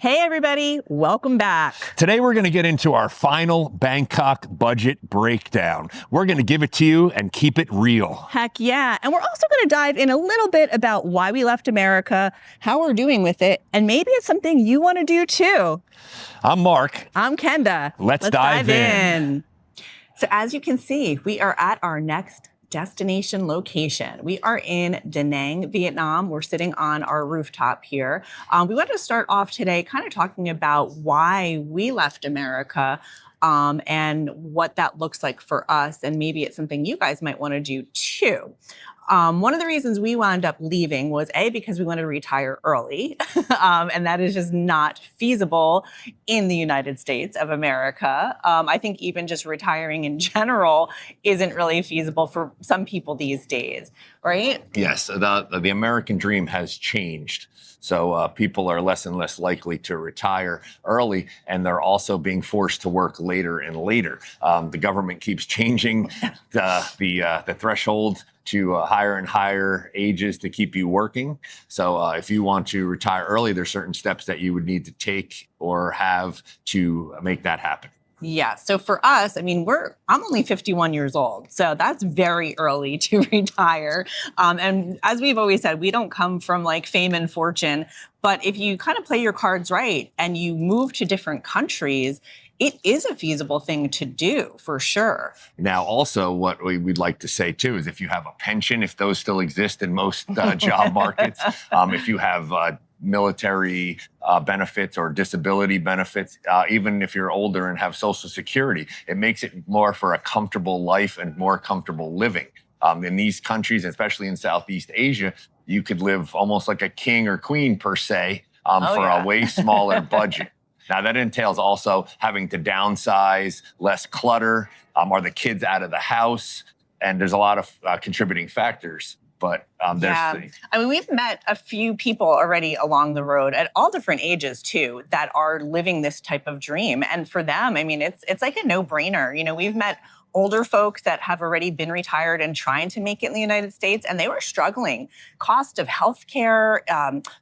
Hey everybody, welcome back. Today we're going to get into our final Bangkok budget breakdown. We're going to give it to you and keep it real. Heck yeah. And we're also going to dive in a little bit about why we left America, how we're doing with it, and maybe it's something you want to do too. I'm Mark. I'm Kenda. Let's dive in. So as you can see, we are at our next destination location. We are in Da Nang, Vietnam. We're sitting on our rooftop here. We want to start off today kind of talking about why we left America and what that looks like for us. And maybe it's something you guys might want to do too. One of the reasons we wound up leaving was because we wanted to retire early, and that is just not feasible in the United States of America. I think even just retiring in general isn't really feasible for some people these days, right? Yes, the American dream has changed. So people are less and less likely to retire early, and they're also being forced to work later and later. The government keeps changing the threshold to higher and higher ages to keep you working. So if you want to retire early, there's certain steps that you would need to take or have to make that happen. Yeah. So for us, I mean, I'm only 51 years old. So that's very early to retire. And as we've always said, we don't come from like fame and fortune. But if you kind of play your cards right and you move to different countries, it is a feasible thing to do for sure. Now, also what we'd like to say too is if you have a pension, if those still exist in most job markets, if you have military benefits or disability benefits, even if you're older and have Social Security, it makes it more for a comfortable life and more comfortable living. In these countries, especially in Southeast Asia, you could live almost like a king or queen per se a way smaller budget. Now, that entails also having to downsize, less clutter, are the kids out of the house? And there's a lot of contributing factors. But I mean, we've met a few people already along the road at all different ages, too, that are living this type of dream. And for them, I mean, it's like a no-brainer. You know, we've met older folks that have already been retired and trying to make it in the United States, and they were struggling. Cost of healthcare,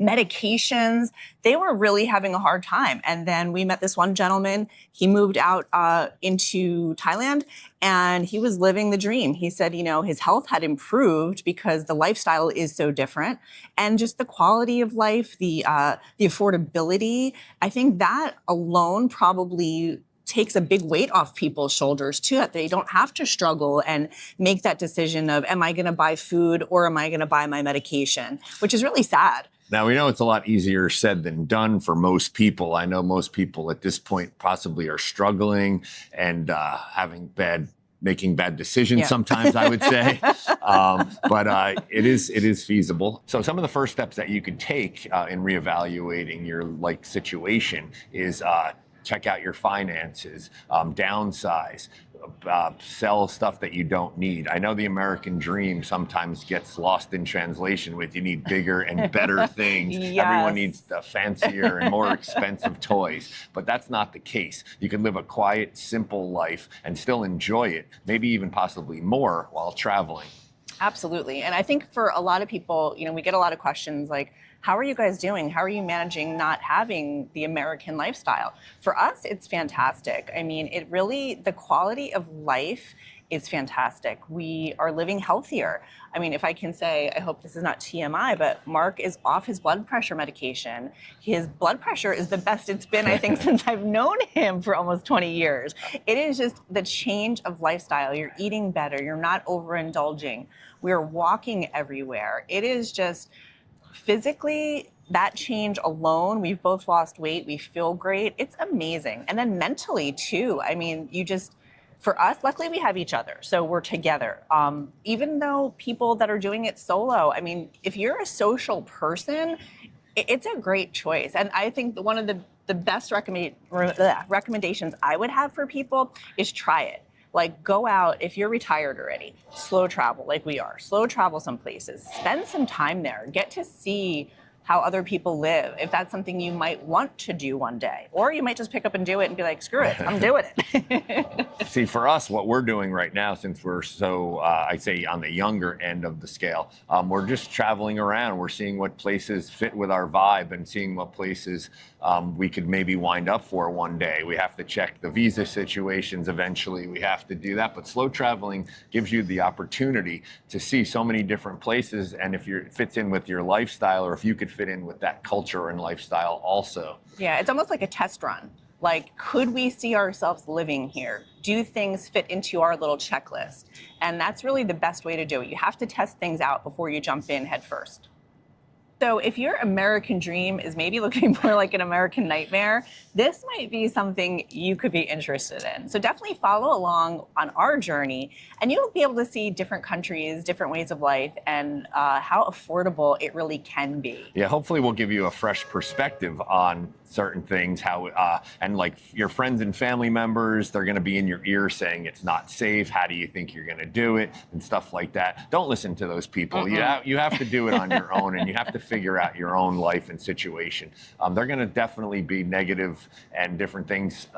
medications, they were really having a hard time. And then we met this one gentleman. He moved out into Thailand, and he was living the dream. He said, you know, his health had improved because the lifestyle is so different, and just the quality of life, the affordability. I think that alone probably takes a big weight off people's shoulders too, that they don't have to struggle and make that decision of, am I going to buy food or am I going to buy my medication, which is really sad. Now, we know it's a lot easier said than done for most people. I know most people at this point possibly are struggling and making bad decisions sometimes, I would say. But it is feasible. So some of the first steps that you could take in reevaluating your situation is check out your finances, downsize, sell stuff that you don't need. I know the American dream sometimes gets lost in translation with you need bigger and better things. Yes. Everyone needs the fancier and more expensive toys, but that's not the case. You can live a quiet, simple life and still enjoy it, maybe even possibly more while traveling. Absolutely. And I think for a lot of people, you know, we get a lot of questions like, how are you guys doing? How are you managing not having the American lifestyle? For us, it's fantastic. I mean, the quality of life is fantastic. We are living healthier. I mean, if I can say, I hope this is not TMI, but Mark is off his blood pressure medication. His blood pressure is the best it's been, I think, since I've known him for almost 20 years. It is just the change of lifestyle. You're eating better. You're not overindulging. We're walking everywhere. It is just physically, that change alone, we've both lost weight, we feel great. It's amazing. And then mentally too. I mean, for us, luckily we have each other. So we're together. Even though people that are doing it solo, I mean, if you're a social person, it's a great choice. And I think one of the best recommendations I would have for people is try it. Like, go out, if you're retired already, slow travel like we are. Slow travel some places. Spend some time there. Get to see how other people live, if that's something you might want to do one day. Or you might just pick up and do it and be like, screw it, I'm doing it. See, for us, what we're doing right now, since we're so, I'd say, on the younger end of the scale, we're just traveling around. We're seeing what places fit with our vibe and seeing what places we could maybe wind up for one day. We have to check the visa situations eventually. We have to do that. But slow traveling gives you the opportunity to see so many different places. And if it fits in with your lifestyle, or if you could fit in with that culture and lifestyle also. Yeah, it's almost like a test run. Like, could we see ourselves living here? Do things fit into our little checklist? And that's really the best way to do it. You have to test things out before you jump in head first. So if your American dream is maybe looking more like an American nightmare, this might be something you could be interested in. So definitely follow along on our journey, and you'll be able to see different countries, different ways of life, and how affordable it really can be. Yeah, hopefully we'll give you a fresh perspective on certain things, how and like your friends and family members, they're going to be in your ear saying it's not safe. How do you think you're going to do it, and stuff like that. Don't listen to those people. You have to do it on your own, and you have to figure out your own life and situation. They're going to definitely be negative and different things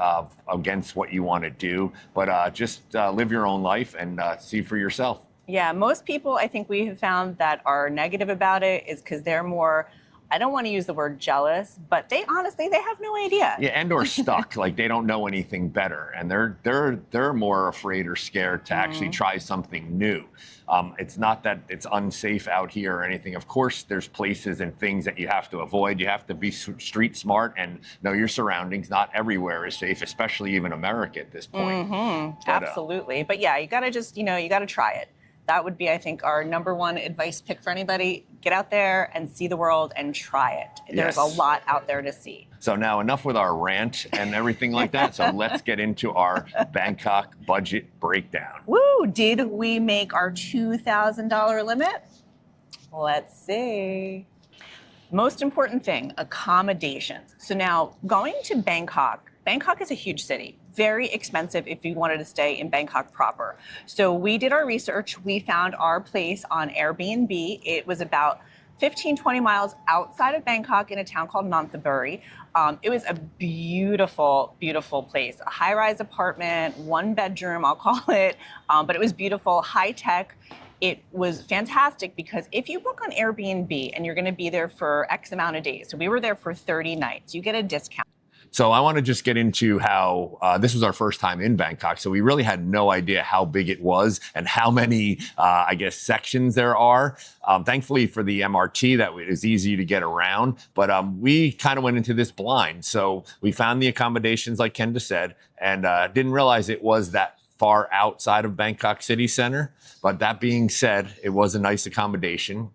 against what you want to do, but just live your own life and see for yourself. Yeah, most people, I think we have found, that are negative about it is because they're more, I don't want to use the word jealous, but they honestly, they have no idea. Yeah, and or stuck, like they don't know anything better, and they're more afraid or scared to actually try something new. It's not that it's unsafe out here or anything. Of course, there's places and things that you have to avoid. You have to be street smart and know your surroundings. Not everywhere is safe, especially even America at this point. Absolutely. But yeah, you got to just, you got to try it. That would be, I think, our number one advice pick for anybody. Get out there and see the world and try it. There's a lot out there to see. So now enough with our rant and everything like that. So let's get into our Bangkok budget breakdown. Woo! Did we make our $2,000 limit? Let's see. Most important thing, accommodations. So now going to Bangkok is a huge city. Very expensive if you wanted to stay in Bangkok proper. So we did our research. We found our place on Air BNB. It was about 15, 20 miles outside of Bangkok in a town called Nonthaburi. It was a beautiful, beautiful place. A high-rise apartment, 1 bedroom, I'll call it. But it was beautiful, high-tech. It was fantastic because if you book on Airbnb and you're going to be there for X amount of days, so we were there for 30 nights, you get a discount. So I want to just get into how this was our first time in Bangkok. So we really had no idea how big it was and how many, I guess, sections there are. Thankfully for the MRT, that it was easy to get around. But we kind of went into this blind. So we found the accommodations, like Kenda said, and didn't realize it was that far outside of Bangkok city center. But that being said, it was a nice accommodation.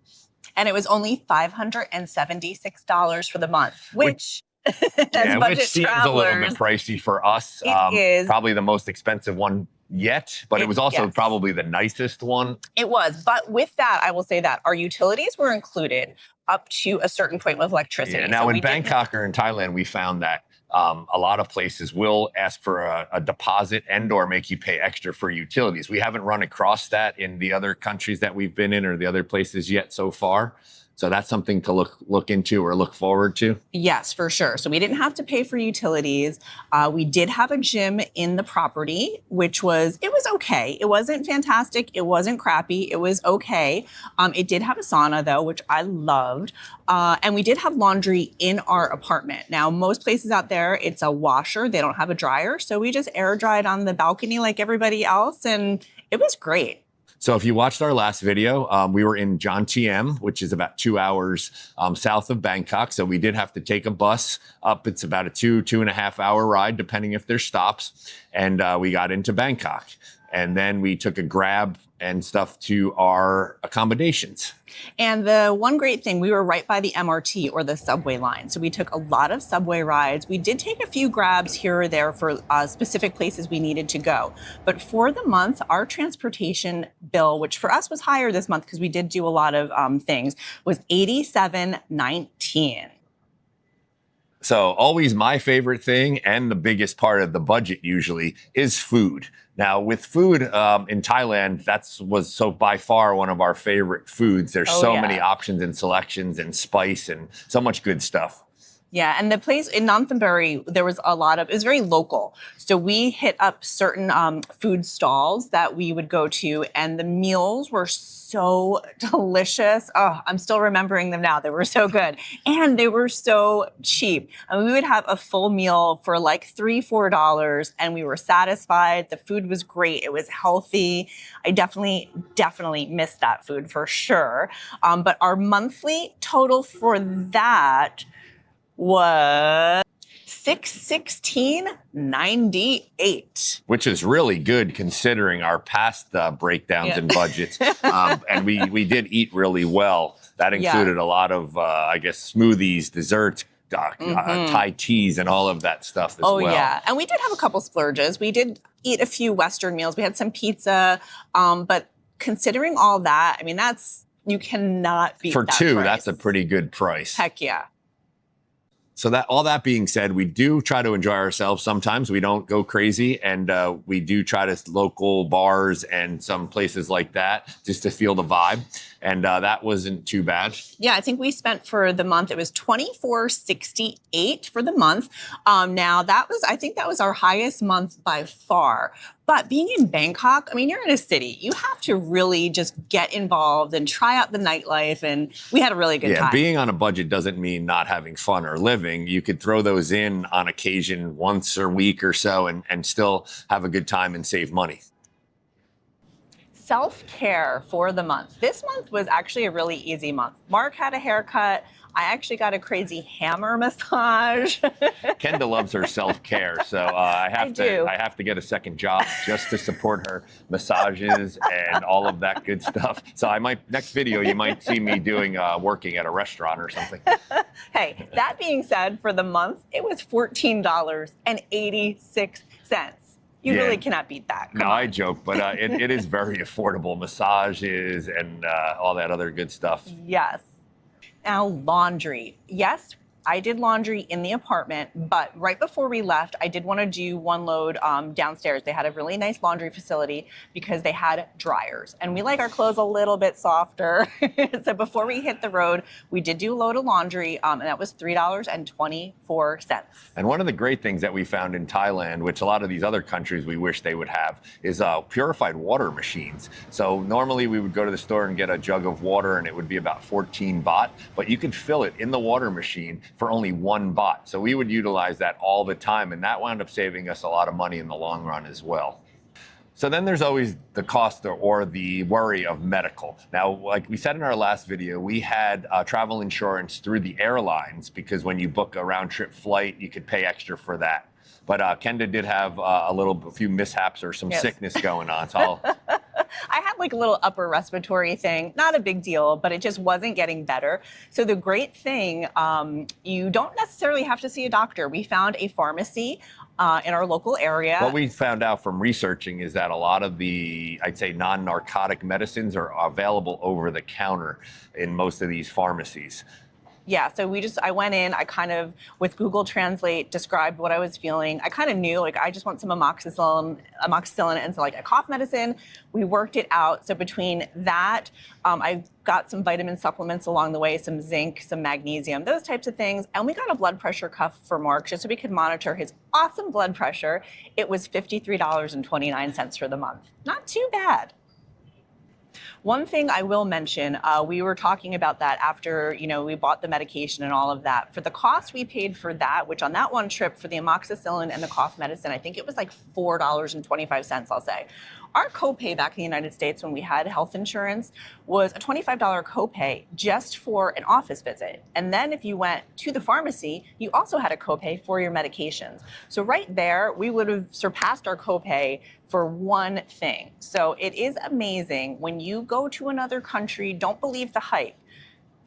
And it was only $576 for the month, which which seems a little bit pricey for us. It is. Probably the most expensive one yet, but it was also probably the nicest one. It was. But with that, I will say that our utilities were included up to a certain point with electricity. Yeah, now in Bangkok or in Thailand, we found that a lot of places will ask for a deposit and or make you pay extra for utilities. We haven't run across that in the other countries that we've been in or the other places yet so far. So that's something to look into or look forward to. Yes, for sure. So we didn't have to pay for utilities. We did have a gym in the property, it was okay. It wasn't fantastic. It wasn't crappy. It was okay. It did have a sauna though, which I loved. And we did have laundry in our apartment. Now, most places out there, it's a washer. They don't have a dryer. So we just air dried on the balcony like everybody else. And it was great. So if you watched our last video, we were in Jantiem, which is about 2 hours south of Bangkok. So we did have to take a bus up. It's about a 2.5 hour ride, depending if there's stops. And we got into Bangkok. And then we took a Grab and stuff to our accommodations. And the one great thing, we were right by the MRT or the subway line. So we took a lot of subway rides. We did take a few Grabs here or there for specific places we needed to go. But for the month, our transportation bill, which for us was higher this month because we did do a lot of things, was $87.19. So always my favorite thing and the biggest part of the budget usually is food. Now with food in Thailand, was so by far one of our favorite foods. There's Oh, so yeah. many options and selections and spice and so much good stuff. Yeah, and the place in Nonthaburi, there was it was very local. So we hit up certain food stalls that we would go to, and the meals were so delicious. Oh, I'm still remembering them now. They were so good. And they were so cheap. And we would have a full meal for like $3, $4, and we were satisfied. The food was great. It was healthy. I definitely missed that food for sure. But our monthly total for that was $616.98, which is really good considering our past breakdowns and budgets. And we did eat really well. That included a lot of, I guess, smoothies, desserts, Thai teas, and all of that stuff as well. Oh, yeah. And we did have a couple splurges. We did eat a few Western meals. We had some pizza. But considering all that, I mean, you cannot beat for that two, price. That's a pretty good price. Heck yeah. So all that being said, we do try to enjoy ourselves. Sometimes we don't go crazy, and we do try to local bars and some places like that just to feel the vibe. And that wasn't too bad. Yeah, I think we spent for the month, it was $24.68 for the month. Now I think that was our highest month by far. But being in Bangkok, I mean, you're in a city. You have to really just get involved and try out the nightlife. And we had a really good time. Yeah, being on a budget doesn't mean not having fun or living. You could throw those in on occasion once a week or so and still have a good time and save money. Self-care for the month. This month was actually a really easy month. Mark had a haircut. I actually got a crazy hammer massage. Kenda loves her self-care, so I have to get a second job just to support her massages and all of that good stuff. So next video you might see me working at a restaurant or something. Hey, that being said, for the month it was $14.86. You really cannot beat that. No, I joke, but it is very affordable. Massages and all that other good stuff. Yes. Now, laundry. Yes, I did laundry in the apartment, but right before we left, I did want to do one load downstairs. They had a really nice laundry facility because they had dryers, and we like our clothes a little bit softer. So before we hit the road, we did do a load of laundry, and that was $3.24. And one of the great things that we found in Thailand, which a lot of these other countries we wish they would have, is purified water machines. So normally we would go to the store and get a jug of water, and it would be about 14 baht, but you could fill it in the water machine for only 1 baht. So we would utilize that all the time, and that wound up saving us a lot of money in the long run as well. So then there's always the cost or the worry of medical. Now, like we said in our last video, we had travel insurance through the airlines because when you book a round trip flight, you could pay extra for that. But Kenda did have a few mishaps or some sickness going on. So I had like a little upper respiratory thing, not a big deal, but it just wasn't getting better. So the great thing, you don't necessarily have to see a doctor. We found a pharmacy in our local area. What we found out from researching is that a lot of the, I'd say, non-narcotic medicines are available over the counter in most of these pharmacies. Yeah, so I went in, I kind of, with Google Translate, described what I was feeling. I kind of knew, like, I just want some amoxicillin and so like a cough medicine. We worked it out. So between that, I got some vitamin supplements along the way, some zinc, some magnesium, those types of things. And we got a blood pressure cuff for Mark just so we could monitor his awesome blood pressure. It was $53.29 for the month. Not too bad. One thing I will mention, we were talking about that after, we bought the medication and all of that. For the cost we paid for that, which on that one trip for the amoxicillin and the cough medicine, I think it was like $4.25, I'll say. Our copay back in the United States when we had health insurance was a $25 copay just for an office visit. And then if you went to the pharmacy, you also had a copay for your medications. So right there, we would have surpassed our copay for one thing. So it is amazing when you go to another country, don't believe the hype.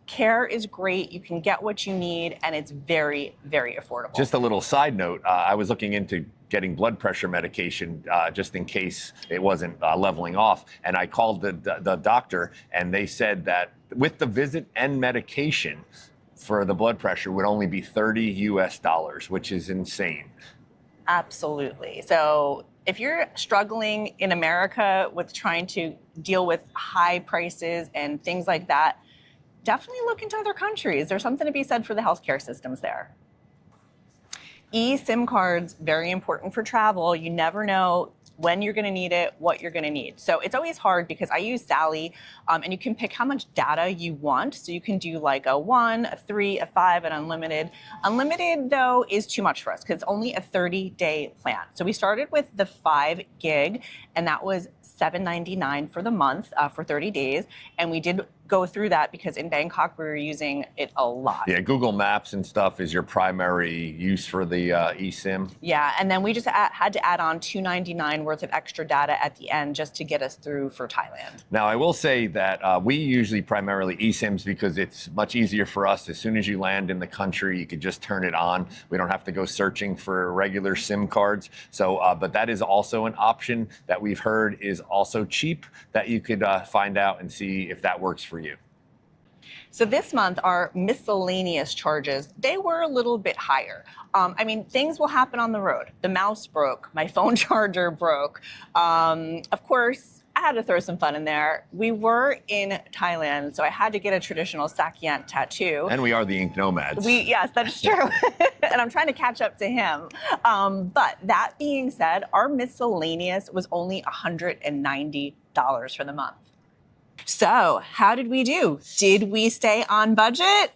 Care is great. You can get what you need, and it's very, very affordable. Just a little side note, I was looking into getting blood pressure medication just in case it wasn't leveling off. And I called the doctor, and they said that with the visit and medication, for the blood pressure would only be $30 US, which is insane. Absolutely. So if you're struggling in America with trying to deal with high prices and things like that, definitely look into other countries. There's something to be said for the healthcare systems there. eSIM cards, very important for travel. You never know when you're going to need it, what you're going to need. So it's always hard because I use Sally, and you can pick how much data you want. So you can do like a 1, a 3, a 5, and unlimited. Unlimited, though, is too much for us because it's only a 30-day plan. So we started with the 5 gig, and that was $7.99 for the month for 30 days. And we did go through that because in Bangkok, we were using it a lot. Yeah, Google Maps and stuff is your primary use for the eSIM. Yeah, and then we just had to add on $2.99 worth of extra data at the end just to get us through for Thailand. Now, I will say that we usually primarily eSIMs because it's much easier for us. As soon as you land in the country, you could just turn it on. We don't have to go searching for regular SIM cards. So, but that is also an option that we've heard is also cheap that you could find out and see if that works for you. So this month, our miscellaneous charges, they were a little bit higher. I mean, things will happen on the road. The mouse broke, my phone charger broke. Of course, I had to throw some fun in there. We were in Thailand, so I had to get a traditional Sakyant tattoo. And we are the Ink Nomads. Yes, that's true. And I'm trying to catch up to him. But that being said, our miscellaneous was only $190 for the month. So how did we do? Did we stay on budget?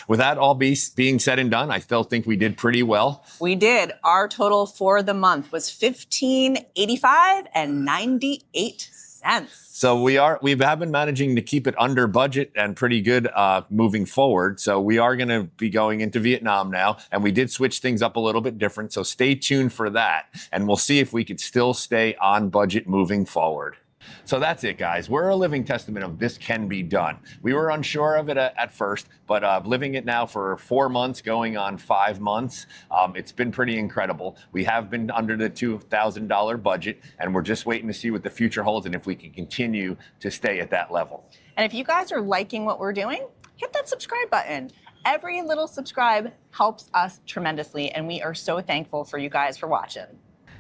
With that all being said and done, I still think we did pretty well. We did. Our total for the month was $15.85 and 98 cents. So we have been managing to keep it under budget and pretty good moving forward. So we are going to be going into Vietnam now, and we did switch things up a little bit different. So stay tuned for that, and we'll see if we could still stay on budget moving forward. So that's it, guys. We're a living testament of this can be done. We were unsure of it at first, but living it now for 4 months, going on 5 months, it's been pretty incredible. We have been under the $2,000 budget, and we're just waiting to see what the future holds and if we can continue to stay at that level. And if you guys are liking what we're doing, hit that subscribe button. Every little subscribe helps us tremendously, and we are so thankful for you guys for watching.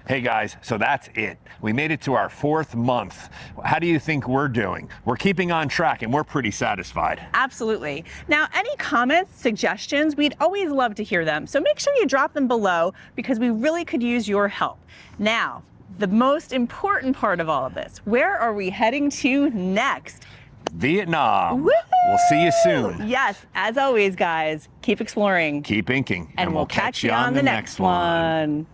Hey guys, so that's it. We made it to our 4th month. How do you think we're doing? We're keeping on track and we're pretty satisfied. Absolutely. Now, any comments, suggestions, we'd always love to hear them. So make sure you drop them below because we really could use your help. Now, the most important part of all of this, where are we heading to next? Vietnam. Woo-hoo! We'll see you soon. Yes, as always, guys, keep exploring. Keep inking. And we'll catch you on the next one.